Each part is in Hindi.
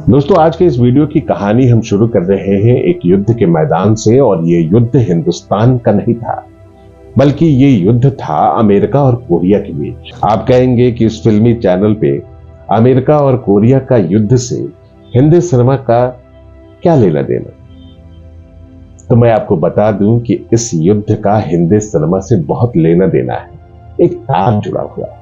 दोस्तों, आज के इस वीडियो की कहानी हम शुरू कर रहे हैं एक युद्ध के मैदान से। और ये युद्ध हिंदुस्तान का नहीं था, बल्कि ये युद्ध था अमेरिका और कोरिया के बीच। आप कहेंगे कि इस फिल्मी चैनल पे अमेरिका और कोरिया का युद्ध से हिंदी सिनेमा का क्या लेना देना। तो मैं आपको बता दूं कि इस युद्ध का हिंदी सिनेमा से बहुत लेना देना है। एक तार जुड़ा हुआ है,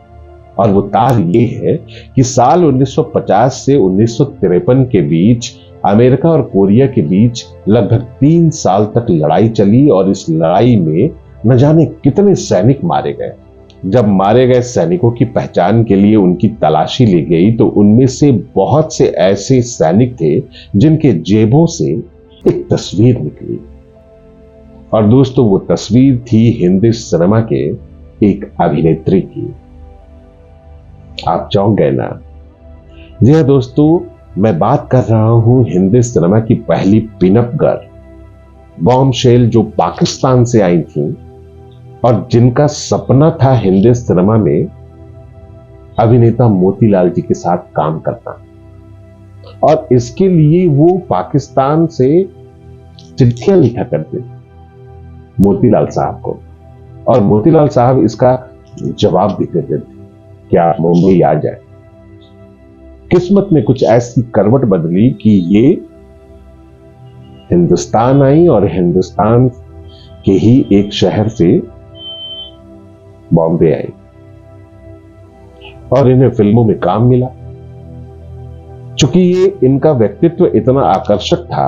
और वो तार ये है कि साल 1950 से 1953 के बीच अमेरिका और कोरिया के बीच लगभग 3 साल तक लड़ाई चली। और इस लड़ाई में न जाने कितने सैनिक मारे गए। जब मारे गए सैनिकों की पहचान के लिए उनकी तलाशी ली गई तो उनमें से बहुत से ऐसे सैनिक थे जिनके जेबों से एक तस्वीर निकली। और दोस्तों, वो तस्वीर थी हिंदी सिनेमा के एक अभिनेत्री की। आप चौंक गए ना? जी हाँ दोस्तों, मैं बात कर रहा हूं हिंदी सिनेमा की पहली पिनअप गर्ल बॉम्बशेल, जो पाकिस्तान से आई थी और जिनका सपना था हिंदी सिनेमा में अभिनेता मोतीलाल जी के साथ काम करना। और इसके लिए वो पाकिस्तान से चिट्ठियां लिखा करते थे मोतीलाल साहब को, और मोतीलाल साहब इसका जवाब भी देते थे कि आप मुंबई आ जाए। किस्मत ने कुछ ऐसी करवट बदली कि ये हिंदुस्तान आई और हिंदुस्तान के ही एक शहर से बॉम्बे आई, और इन्हें फिल्मों में काम मिला। चूंकि ये इनका व्यक्तित्व इतना आकर्षक था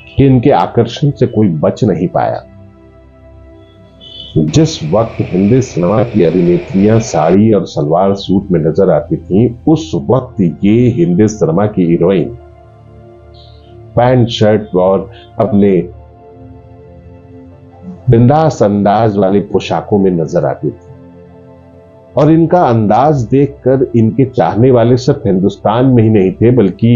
कि इनके आकर्षण से कोई बच नहीं पाया। जिस वक्त हिंदी सिनेमा की अभिनेत्रियां साड़ी और सलवार सूट में नजर आती थीं, उस वक्त ये हिंदी सिनेमा की हीरोइन पैंट शर्ट और अपने बिंदास अंदाज वाली पोशाकों में नजर आती थी। और इनका अंदाज देखकर इनके चाहने वाले सिर्फ हिंदुस्तान में ही नहीं थे, बल्कि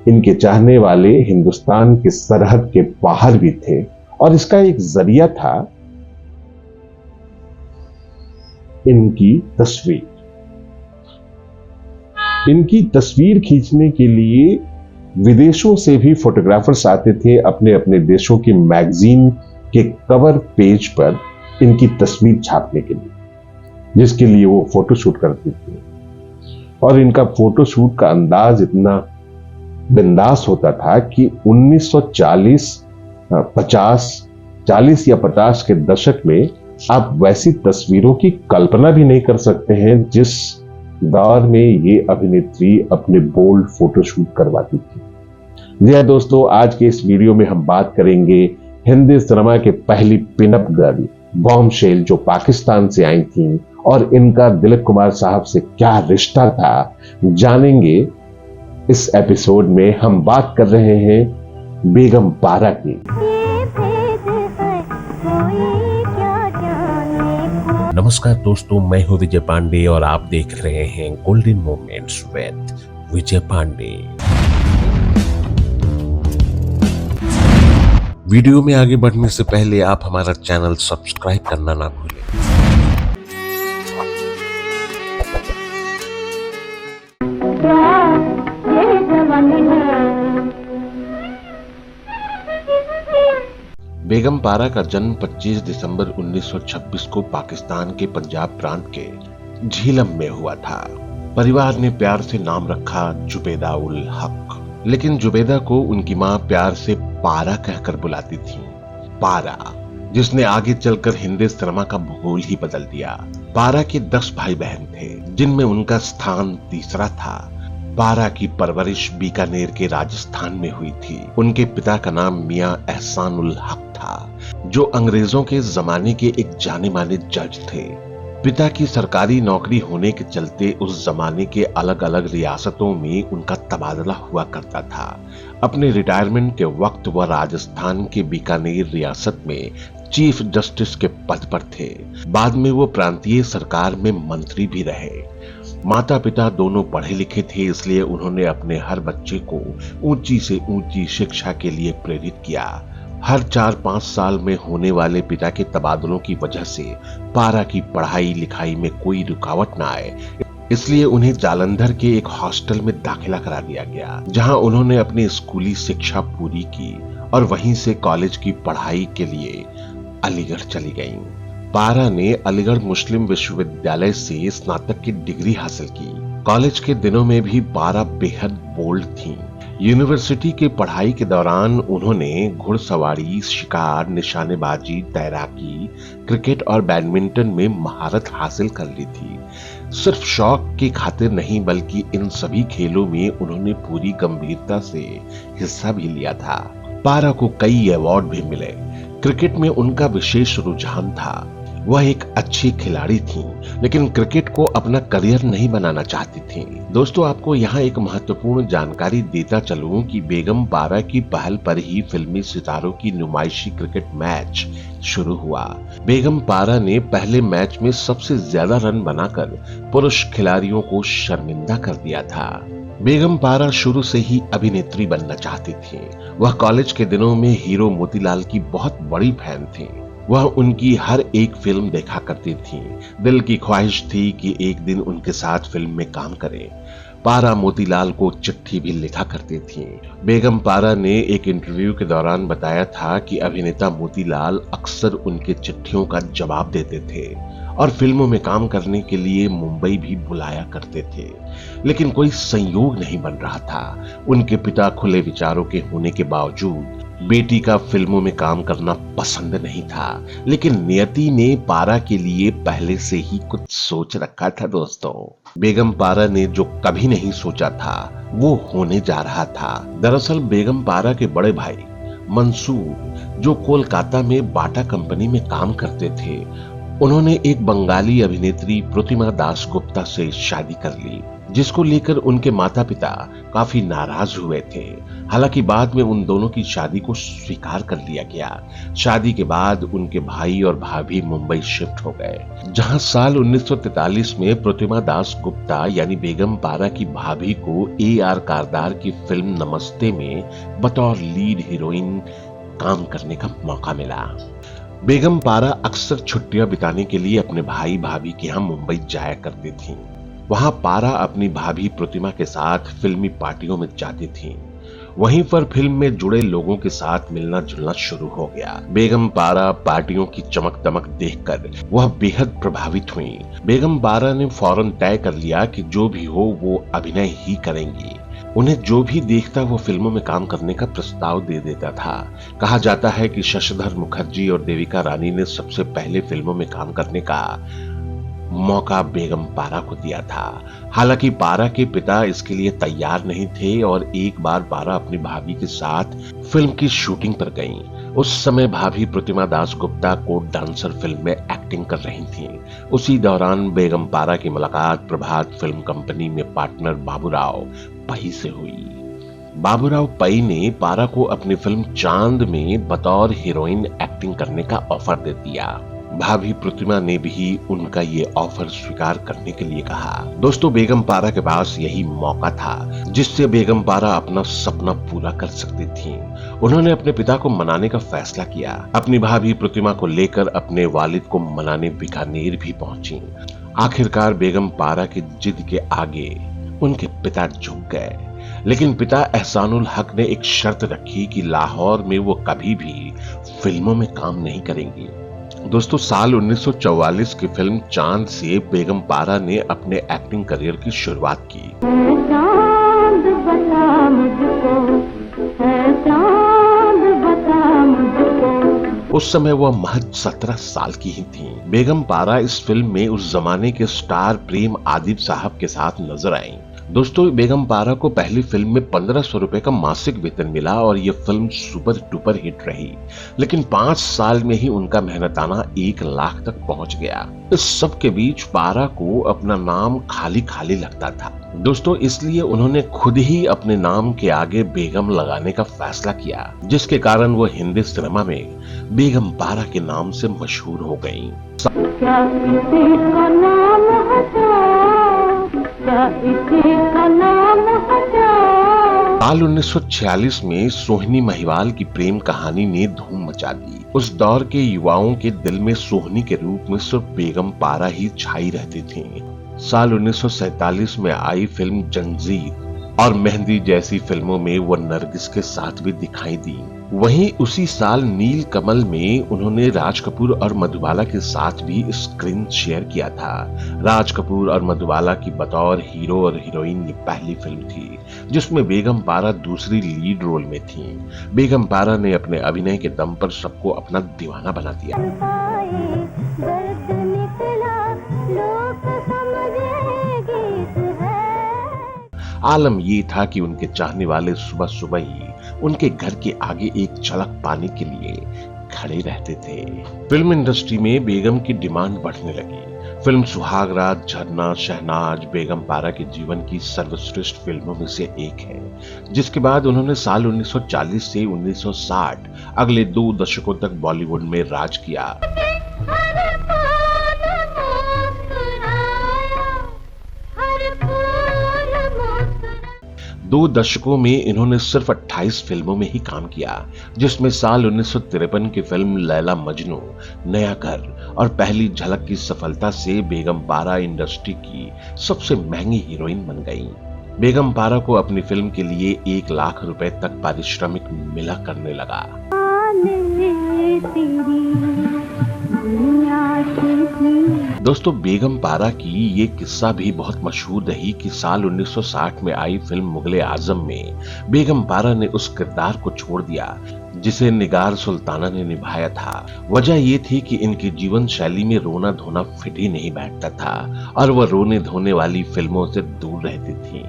इनके चाहने वाले हिंदुस्तान की सरहद के बाहर भी थे। और इसका एक जरिया था इनकी तस्वीर। इनकी तस्वीर खींचने के लिए विदेशों से भी फोटोग्राफर्स आते थे अपने अपने देशों की मैगजीन के कवर पेज पर इनकी तस्वीर छापने के लिए, जिसके लिए वो फोटोशूट करते थे। और इनका फोटोशूट का अंदाज इतना बिंदास होता था कि 1940 या 50 के दशक में आप वैसी तस्वीरों की कल्पना भी नहीं कर सकते हैं जिस दौर में ये अभिनेत्री अपने बोल्ड फोटोशूट करवाती थी। जी हाँ दोस्तों, आज के इस वीडियो में हम बात करेंगे हिंदी सिनेमा के पहली पिनअप गर्ल बॉम्बशेल, जो पाकिस्तान से आई थी, और इनका दिलीप कुमार साहब से क्या रिश्ता था, जानेंगे इस एपिसोड में। हम बात कर रहे हैं बेगम पारा की। नमस्कार दोस्तों, मैं हूं विजय पांडे और आप देख रहे हैं golden moments with Vijay Pandey. Video में आगे बढ़ने से पहले आप हमारा चैनल सब्सक्राइब करना ना भूलें। बेगम पारा का जन्म 25 दिसंबर 1926 को पाकिस्तान के पंजाब प्रांत के झीलम में हुआ था। परिवार ने प्यार से नाम रखा जुबेदा उल हक, लेकिन जुबेदा को उनकी मां प्यार से पारा कहकर बुलाती थी। पारा, जिसने आगे चलकर हिंदी सिनेमा का भूगोल ही बदल दिया। पारा के 10 भाई बहन थे, जिनमें उनका स्थान तीसरा था। पारा की परवरिश बीकानेर के राजस्थान में हुई थी। उनके पिता का नाम मियां एहसान उल हक था, जो अंग्रेजों के जमाने के एक जाने माने जज थे। पिता की सरकारी नौकरी होने के चलते उस जमाने के अलग अलग रियासतों में उनका तबादला हुआ करता था। अपने रिटायरमेंट के वक्त वह राजस्थान के बीकानेर रियासत में चीफ जस्टिस के पद पर थे। बाद में वो प्रांतीय सरकार में मंत्री भी रहे। माता पिता दोनों पढ़े लिखे थे, इसलिए उन्होंने अपने हर बच्चे को ऊंची से ऊंची शिक्षा के लिए प्रेरित किया। हर 4-5 साल में होने वाले पिता के तबादलों की वजह से पारा की पढ़ाई लिखाई में कोई रुकावट न आए, इसलिए उन्हें जालंधर के एक हॉस्टल में दाखिला करा दिया गया, जहां उन्होंने अपनी स्कूली शिक्षा पूरी की और वहीं से कॉलेज की पढ़ाई के लिए अलीगढ़ चली गईं। पारा ने अलीगढ़ मुस्लिम विश्वविद्यालय से स्नातक की डिग्री हासिल की। कॉलेज के दिनों में भी पारा बेहद बोल्ड थीं। यूनिवर्सिटी के पढ़ाई के दौरान उन्होंने घुड़सवारी, शिकार, निशानेबाजी, तैराकी, क्रिकेट और बैडमिंटन में महारत हासिल कर ली थी। सिर्फ शौक की खातिर नहीं, बल्कि इन सभी खेलों में उन्होंने पूरी गंभीरता से हिस्सा भी लिया था। पारा को कई अवार्ड भी मिले। क्रिकेट में उनका विशेष रुझान था। वह एक अच्छी खिलाड़ी थीं, लेकिन क्रिकेट को अपना करियर नहीं बनाना चाहती थीं। दोस्तों, आपको यहाँ एक महत्वपूर्ण जानकारी देता चलूं कि बेगम पारा की पहल पर ही फिल्मी सितारों की नुमाइशी क्रिकेट मैच शुरू हुआ। बेगम पारा ने पहले मैच में सबसे ज्यादा रन बनाकर पुरुष खिलाड़ियों को शर्मिंदा कर दिया था। बेगम पारा शुरू से ही अभिनेत्री बनना चाहती थी। वह कॉलेज के दिनों में हीरो मोतीलाल की बहुत बड़ी फैन थी। वह उनकी हर एक फिल्म देखा करती थीं। दिल की ख्वाहिश थी कि एक दिन उनके साथ फिल्म में काम करें। पारा मोतीलाल को चिट्ठी भी लिखा करती थीं। बेगम पारा ने एक इंटरव्यू के दौरान बताया था कि अभिनेता मोतीलाल अक्सर उनके चिट्ठियों का जवाब देते थे और फिल्मों में काम करने के लिए मुंबई भी बुलाया करते थे, लेकिन कोई संयोग नहीं बन रहा था। उनके पिता खुले विचारों के होने के बावजूद बेटी का फिल्मों में काम करना पसंद नहीं था, लेकिन नियति ने पारा के लिए पहले से ही कुछ सोच रखा था। दोस्तों, बेगम पारा ने जो कभी नहीं सोचा था वो होने जा रहा था। दरअसल बेगम पारा के बड़े भाई मंसूर, जो कोलकाता में बाटा कंपनी में काम करते थे, उन्होंने एक बंगाली अभिनेत्री प्रतिमा दास गुप्ता से शादी कर ली, जिसको लेकर उनके माता पिता काफी नाराज हुए थे। हालांकि बाद में उन दोनों की शादी को स्वीकार कर लिया गया। शादी के बाद उनके भाई और भाभी मुंबई शिफ्ट हो गए, जहां साल 1943 में प्रतिमा दास गुप्ता यानी बेगम पारा की भाभी को AR कारदार की फिल्म नमस्ते में बतौर लीड हीरोइन काम करने का मौका मिला। बेगम पारा अक्सर छुट्टियां बिताने के लिए अपने भाई भाभी के यहाँ मुंबई जाया करती थीं। वहां पारा अपनी भाभी प्रतिमा के साथ फिल्मी पार्टियों में जाती थीं। वहीं पर फिल्म में जुड़े लोगों के साथ मिलना जुलना शुरू हो गया। बेगम पारा पार्टियों की चमक दमक देखकर वह बेहद प्रभावित हुई। बेगम पारा ने फौरन तय कर लिया कि जो भी हो वो अभिनय ही करेंगी। उन्हें जो भी देखता वो फिल्मों में काम करने का प्रस्ताव दे देता था। कहा जाता है कि शशिधर मुखर्जी और देविका रानी ने सबसे पहले फिल्मों में काम करने का मौका बेगम पारा को दिया था। हालांकि पारा के पिता इसके लिए तैयार नहीं थे और एक बार पारा अपनी भाभी के साथ फिल्म की शूटिंग पर गईं। उस समय भाभी प्रतिमा Das Gupta court dancer film में एक्टिंग कर रही थीं। उसी दौरान बेगम पारा की मुलाकात प्रभात फिल्म कंपनी में पार्टनर बाबूराव पई से हुई। बाबूराव पई ने पारा को अपनी फिल्म चांद में बतौर हीरोइन एक्टिंग करने का ऑफर दे दिया। भाभी प्रतिमा ने भी उनका ये ऑफर स्वीकार करने के लिए कहा। दोस्तों, बेगम पारा के पास यही मौका था जिससे बेगम पारा अपना सपना पूरा कर सकती थीं। उन्होंने अपने पिता को मनाने का फैसला किया। अपनी भाभी प्रतिमा को लेकर अपने वालिद को मनाने बीकानेर भी पहुंची। आखिरकार बेगम पारा की जिद के आगे उनके पिता झुक गए, लेकिन पिता एहसानुल हक ने एक शर्त रखी कि लाहौर में वो कभी भी फिल्मों में काम नहीं करेंगी। दोस्तों, साल 1944 की फिल्म चांद से बेगम पारा ने अपने एक्टिंग करियर की शुरुआत की। चांद बता मुझको, चांद बता मुझको। उस समय वह महज 17 साल की ही थीं। बेगम पारा इस फिल्म में उस जमाने के स्टार प्रेम आदिब साहब के साथ नजर आईं। दोस्तों, बेगम पारा को पहली फिल्म में 1500 रुपए का मासिक वेतन मिला और यह फिल्म सुपर डुपर हिट रही, लेकिन 5 साल में ही उनका मेहनताना 1 लाख तक पहुंच गया। इस सब के बीच पारा को अपना नाम खाली खाली लगता था। दोस्तों, इसलिए उन्होंने खुद ही अपने नाम के आगे बेगम लगाने का फैसला किया, जिसके कारण वो हिंदी सिनेमा में बेगम पारा के नाम से मशहूर हो गईं। साल 1946 में सोहनी महिवाल की प्रेम कहानी ने धूम मचा दी। उस दौर के युवाओं के दिल में सोहनी के रूप में सिर्फ बेगम पारा ही छाई रहती थीं। साल 1947 में आई फिल्म जंजीर और मेहंदी जैसी फिल्मों में वो नरगिस के साथ भी दिखाई दी। वहीं उसी साल नील कमल में उन्होंने राज कपूर और मधुबाला के साथ भी स्क्रीन शेयर किया था। राज कपूर और मधुबाला की बतौर हीरो और हीरोइन ये पहली फिल्म थी जिसमें बेगम पारा दूसरी लीड रोल में थी। बेगम पारा ने अपने अभिनय के दम पर सबको अपना दीवाना बना दिया। आलम ये था कि उनके चाहने वाले सुबह सुबह ही उनके घर के आगे एक झलक पाने के लिए खड़े रहते थे। फिल्म इंडस्ट्री में बेगम की डिमांड बढ़ने लगी। फिल्म सुहागरात, झरना, शहनाज बेगम पारा के जीवन की सर्वश्रेष्ठ फिल्मों में से एक है, जिसके बाद उन्होंने साल 1940 से 1960 अगले 2 दशकों तक बॉलीवुड में राज किया। 2 दशकों में इन्होंने सिर्फ 28 फिल्मों में ही काम किया, जिसमें साल 1953 की फिल्म लैला मजनू, नया घर और पहली झलक की सफलता से बेगम पारा इंडस्ट्री की सबसे महंगी हीरोइन बन गई। बेगम पारा को अपनी फिल्म के लिए 1 लाख रुपए तक पारिश्रमिक मिला करने लगा। दोस्तों, बेगम पारा की ये किस्सा भी बहुत मशहूर रही कि साल 1960 में आई फिल्म मुगले आजम में बेगम पारा ने उस किरदार को छोड़ दिया जिसे निगार सुल्ताना ने निभाया था। वजह ये थी कि इनकी जीवन शैली में रोना धोना फिट ही नहीं बैठता था और वह रोने धोने वाली फिल्मों से दूर रहती थी।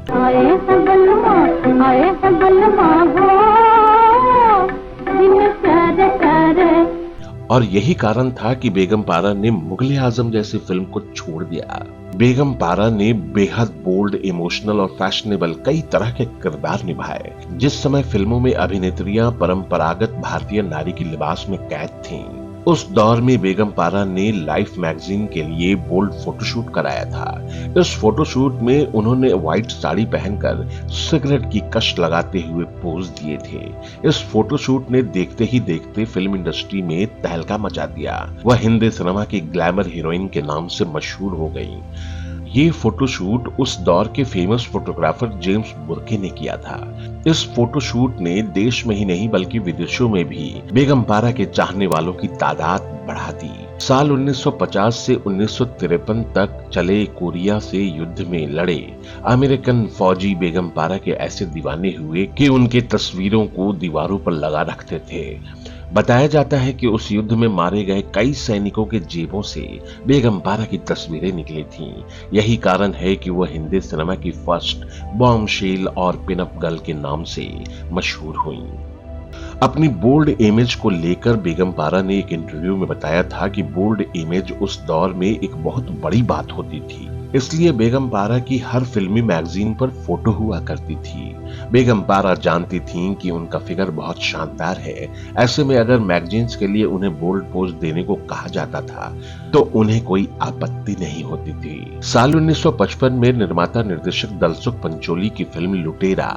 और यही कारण था कि बेगम पारा ने मुगले आजम जैसी फिल्म को छोड़ दिया। बेगम पारा ने बेहद बोल्ड, इमोशनल और फैशनेबल कई तरह के किरदार निभाए। जिस समय फिल्मों में अभिनेत्रियां परंपरागत भारतीय नारी की लिबास में कैद थीं, उस दौर में बेगम पारा ने लाइफ मैगजीन के लिए बोल्ड फोटोशूट कराया था। इस फोटोशूट में उन्होंने व्हाइट साड़ी पहनकर सिगरेट की कश लगाते हुए पोज दिए थे। इस फोटोशूट ने देखते ही देखते फिल्म इंडस्ट्री में तहलका मचा दिया। वह हिंदी सिनेमा की ग्लैमर हीरोइन के नाम से मशहूर हो गई। ये फोटोशूट उस दौर के फेमस फोटोग्राफर जेम्स बुर्के ने किया था। इस फोटोशूट ने देश में ही नहीं बल्कि विदेशों में भी बेगम पारा के चाहने वालों की तादाद बढ़ा दी। साल 1950 से 1953 तक चले कोरिया से युद्ध में लड़े अमेरिकन फौजी बेगम पारा के ऐसे दीवाने हुए कि उनके तस्वीरों को दीवारों पर लगा रखते थे। बताया जाता है कि उस युद्ध में मारे गए कई सैनिकों के जेबों से बेगम पारा की तस्वीरें निकली थीं। यही कारण है कि वह हिंदी सिनेमा की फर्स्ट बॉम्बशेल और पिनअप गर्ल के नाम से मशहूर हुईं। अपनी बोल्ड इमेज को लेकर बेगम पारा ने एक इंटरव्यू में बताया था कि बोल्ड इमेज उस दौर में एक बहुत बड़ी बात होती थी, इसलिए बेगम पारा की हर फिल्मी मैगजीन पर फोटो हुआ करती थी। बेगम पारा जानती थीं कि उनका फिगर बहुत शानदार है, ऐसे में अगर मैगजीन्स के लिए उन्हें बोल्ड पोज देने को कहा जाता था तो उन्हें कोई आपत्ति नहीं होती थी। साल 1955 में निर्माता निर्देशक दलसुख पंचोली की फिल्म लुटेरा,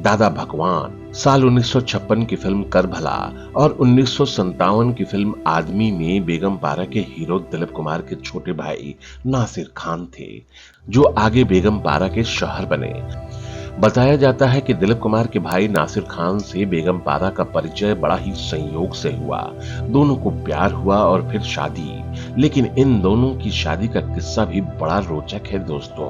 दादा भगवान, साल 1956 की फिल्म करभला और 1957 की फिल्म आदमी में बेगम पारा के हीरो दिलीप कुमार के छोटे भाई नासिर खान थे, जो आगे बेगम पारा के शौहर बने। बताया जाता है कि दिलीप कुमार के भाई नासिर खान से बेगम पारा का परिचय बड़ा ही संयोग से हुआ। दोनों को प्यार हुआ और फिर शादी, लेकिन इन दोनों की शादी का किस्सा भी बड़ा रोचक है दोस्तों।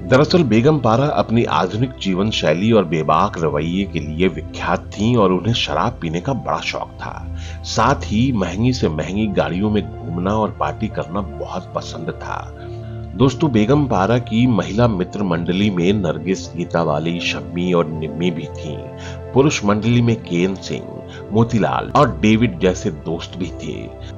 दरअसल बेगम पारा अपनी आधुनिक जीवन शैली और बेबाक रवैये के लिए विख्यात थीं और उन्हें शराब पीने का बड़ा शौक था। साथ ही महंगी से महंगी गाड़ियों में घूमना और पार्टी करना बहुत पसंद था। दोस्तों, बेगम पारा की महिला मित्र मंडली में नरगिस, गीतावाली, शम्मी और निम्मी भी थीं। पुरुष मंडली में केन सिंह, मोतीलाल और डेविड जैसे दोस्त भी थे,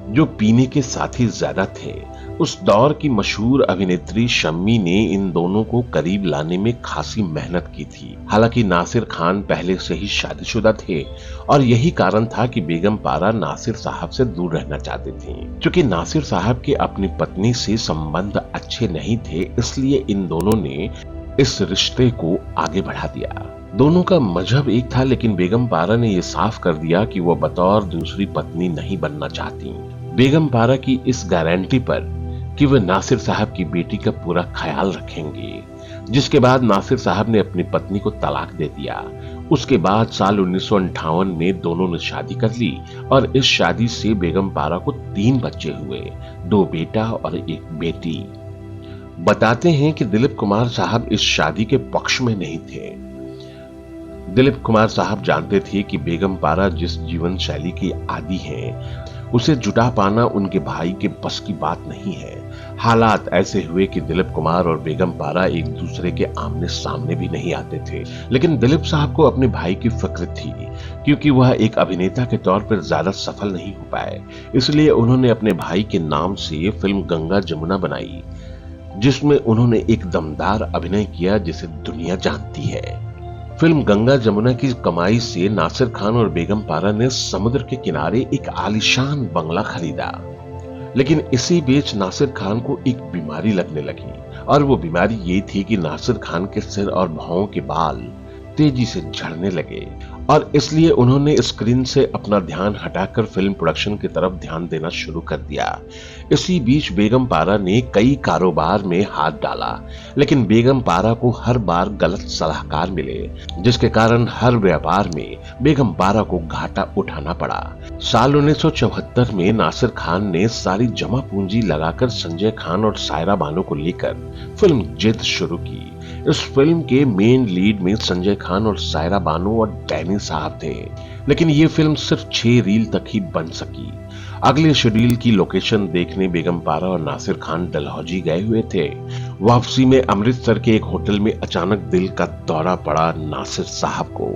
जो पीने के साथी ज्यादा थे। उस दौर की मशहूर अभिनेत्री शम्मी ने इन दोनों को करीब लाने में खासी मेहनत की थी। हालांकि नासिर खान पहले से ही शादीशुदा थे और यही कारण था कि बेगम पारा नासिर साहब से दूर रहना चाहती थी। क्योंकि नासिर साहब के अपनी पत्नी से संबंध अच्छे नहीं थे, इसलिए इन दोनों ने इस रिश्ते को आगे बढ़ा दिया। दोनों का मजहब एक था, लेकिन बेगम पारा ने यह साफ कर दिया कि वह बतौर दूसरी पत्नी नहीं बनना चाहती। बेगम पारा की इस गारंटी पर कि वे नासिर साहब की बेटी का पूरा ख्याल रखेंगे। जिसके बाद नासिर साहब ने अपनी पत्नी को तलाक दे दिया। उसके बाद साल 1958 में दोनों ने शादी कर ली और इस शादी से बेगम पारा को 3 बच्चे हुए, 2 बेटा और 1 बेटी। बताते हैं कि दिलीप कुमार साहब इस शादी के पक्ष में नहीं थे। दिलीप कुमार साहब जानते थे कि बेगम पारा जिस जीवन शैली की आदी हैं, उसे जुटा पाना उनके भाई के बस की बात नहीं है। हालात ऐसे हुए कि दिलीप कुमार और बेगम पारा एक दूसरे के आमने सामने भी नहीं आते थे, लेकिन दिलीप साहब को अपने भाई की फिक्र थी, क्योंकि वह एक अभिनेता के तौर पर ज्यादा सफल नहीं हो पाए। इसलिए उन्होंने अपने भाई के नाम से फिल्म गंगा जमुना बनाई, जिसमें उन्होंने एक दमदार अभिनय किया जिसे दुनिया जानती है। फिल्म गंगा जमुना की कमाई से नासिर खान और बेगम पारा ने समुद्र के किनारे एक आलीशान बंगला खरीदा। लेकिन इसी बीच नासिर खान को एक बीमारी लगने लगी, और वो बीमारी ये थी कि नासिर खान के सिर और भौं के बाल तेजी से झड़ने लगे, और इसलिए उन्होंने स्क्रीन से अपना ध्यान हटाकर फिल्म प्रोडक्शन की तरफ ध्यान देना शुरू कर दिया। इसी बीच बेगम पारा ने कई कारोबार में हाथ डाला, लेकिन बेगम पारा को हर बार गलत सलाहकार मिले, जिसके कारण हर व्यापार में बेगम पारा को घाटा उठाना पड़ा। साल 1974 में नासिर खान ने सारी जमा पूंजी लगाकर संजय खान और सायरा बानो को लेकर फिल्म जिद शुरू की। इस फिल्म के मेन लीड में संजय खान और सायरा बानो और डैनी साहब थे, लेकिन ये फिल्म सिर्फ 6 रील तक ही बन सकी। अगले शेड्यूल की लोकेशन देखने बेगम पारा और नासिर खान डलहौजी गए हुए थे। वापसी में अमृतसर के एक होटल में अचानक दिल का दौरा पड़ा नासिर साहब को,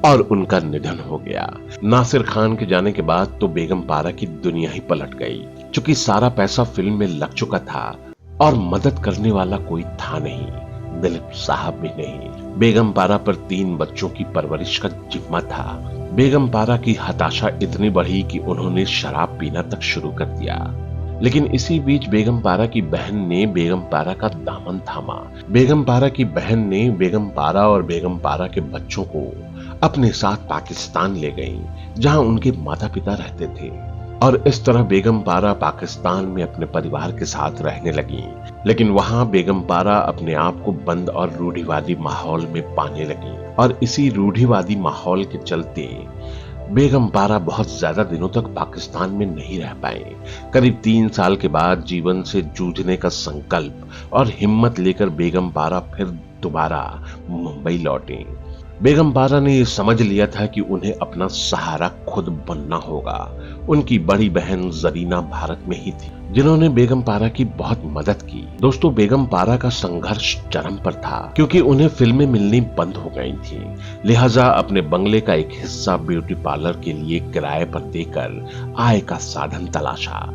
और उनका निधन हो गया। नासिर खान के जाने के बाद तो बेगम पारा की दुनिया ही पलट गई, क्योंकि सारा पैसा फिल्म में लग चुका था और मदद करने वाला कोई था नहीं, दिलीप साहब भी नहीं। बेगम पारा पर 3 बच्चों की परवरिश का जिम्मा था। बेगम पारा की हताशा इतनी बढ़ी कि उन्होंने शराब पीना तक शुरू कर दिया। लेकिन इसी बीच बेगम पारा की बहन ने बेगम पारा का दामन थामा। बेगम पारा की बहन ने बेगम पारा और बेगम पारा के बच्चों को अपने साथ पाकिस्तान ले गईं, जहां उनके माता पिता रहते थे, और इस तरह बेगम पारा पाकिस्तान में अपने परिवार के साथ रहने लगी। लेकिन वहां बेगम पारा अपने आप को बंद और रूढ़िवादी माहौल में पाने लगी, और इसी रूढ़िवादी माहौल के चलते बेगम पारा बहुत ज्यादा दिनों तक पाकिस्तान में नहीं रह पाए। करीब 3 साल के बाद जीवन से जूझने का संकल्प और हिम्मत लेकर बेगम पारा फिर दोबारा मुंबई लौटे। बेगम पारा ने समझ लिया था कि उन्हें अपना सहारा खुद बनना होगा। उनकी बड़ी बहन जरीना भारत में ही थी, जिन्होंने बेगम पारा की बहुत मदद की। दोस्तों, बेगम पारा का संघर्ष चरम पर था, क्योंकि उन्हें फिल्में मिलनी बंद हो गई थी। लिहाजा अपने बंगले का एक हिस्सा ब्यूटी पार्लर के लिए किराए पर देकर आय का साधन तलाशा।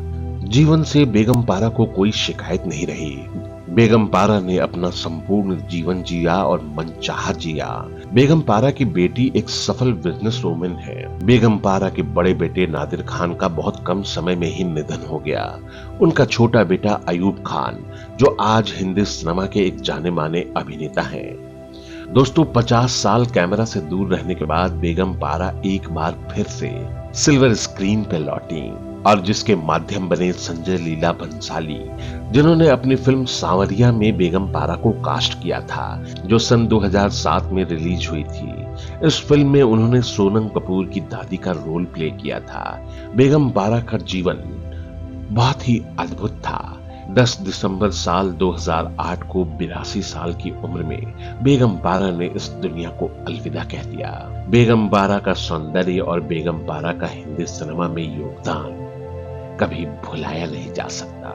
जीवन से बेगम पारा को कोई शिकायत नहीं रही। बेगम पारा ने अपना संपूर्ण जीवन जिया और मनचाहा जिया। बेगम पारा की बेटी एक सफल बिजनेस वूमेन है। बेगम पारा के बड़े बेटे नादिर खान का बहुत कम समय में ही निधन हो गया। उनका छोटा बेटा अयूब खान, जो आज हिंदी सिनेमा के एक जाने माने अभिनेता हैं। दोस्तों, 50 साल कैमरा से दूर रहने के बाद बेगम पारा एक बार फिर से सिल्वर स्क्रीन पे लौटी, और जिसके माध्यम बने संजय लीला भंसाली, जिन्होंने अपनी फिल्म सांवरिया में बेगम पारा को कास्ट किया था, जो सन 2007 में रिलीज हुई थी। इस फिल्म में उन्होंने सोनम कपूर की दादी का रोल प्ले किया था। बेगम पारा का जीवन बहुत ही अद्भुत था। 10 दिसंबर साल 2008 को 82 साल की उम्र में बेगम पारा ने इस दुनिया को अलविदा कह दिया। बेगम पारा का सौंदर्य और बेगम पारा का हिंदी सिनेमा में योगदान कभी भुलाया नहीं जा सकता।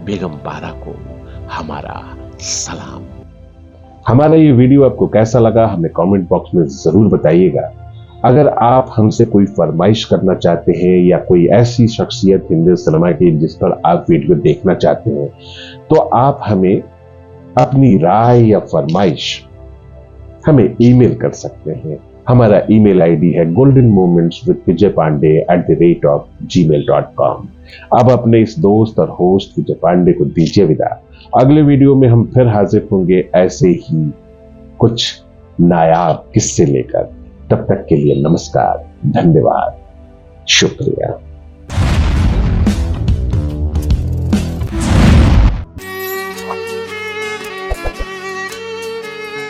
बेगम पारा को हमारा सलाम। हमारा ये वीडियो आपको कैसा लगा हमें कमेंट बॉक्स में जरूर बताइएगा। अगर आप हमसे कोई फरमाइश करना चाहते हैं या कोई ऐसी शख्सियत हिंदी सिनेमा की जिस पर आप वीडियो देखना चाहते हैं, तो आप हमें अपनी राय या फरमाइश हमें ईमेल कर सकते हैं। हमारा ईमेल आईडी है goldenmomentswithvijaypande@gmail.com। अब अपने इस दोस्त और होस्ट विजय पांडे को दीजिए विदा। अगले वीडियो में हम फिर हाजिर होंगे ऐसे ही कुछ नायाब किस्से लेकर। तब तक के लिए नमस्कार, धन्यवाद, शुक्रिया।